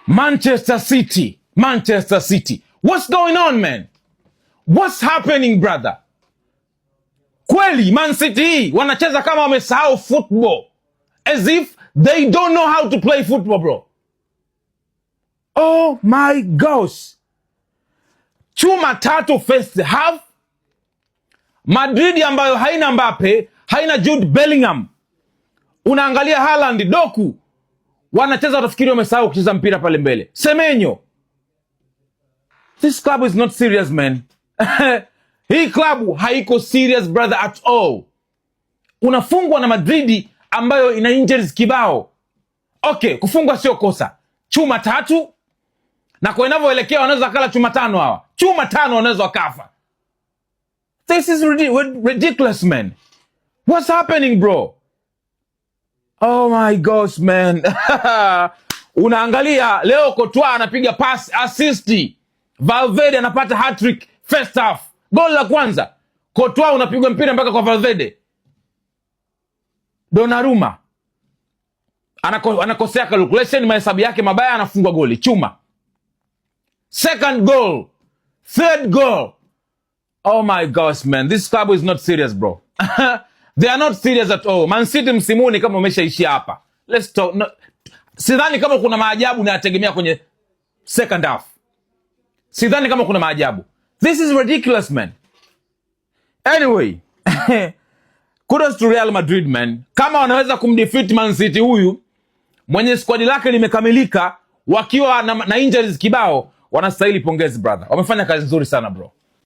Manchester City. What's going on, man? What's happening, brother? Kweli Man City wanacheza kama wamesahau football, as if they don't know how to play football, bro. Oh my gosh. Chuma tatu first half. Madrid ambayo haina Mbappe, haina Jude Bellingham. Unaangalia Haaland, Doku, wanacheza utafikiri wamesahau kucheza mpira pale mbele. Semenyo. This club is not serious, man. Hii club haiko serious, brother, at all. Unafungwa na Madrid ambayo ina injuries kibao. Okay, kufungwa sio kosa. Chuma tatu, na kwa inavyoelekea wanaweza kala chuma tano hawa. Chuma tano wanaweza wakafa. This is ridiculous, man. What's happening, bro? Oh my gosh, man. Unaangalia leo Courtois anapiga pass assist. Valverde anapata hat-trick first half. Goal la kwanza. Courtois unapigwa mpira mpaka kwa Valverde. Donnarumma anakosea calculation, mahesabu yake mabaya, anafungwa goli. Chuma. Second goal. Third goal. Oh my gosh, man. This club is not serious, bro. They are not serious at all. Man City msimuni kama umeshaishia hapa. Let's talk. No. Sidhani kama kuna maajabu nayategemea kwenye second half. Sidhani kama kuna maajabu. This is ridiculous, man. Anyway. Kudos to Real Madrid, man. Kama wanaweza kumdefeat Man City huyu, mwenye squad lake limekamilika, wakiwa na injuries kibao, wanastahili pongezi, brother. Wamefanya kazi nzuri sana, bro.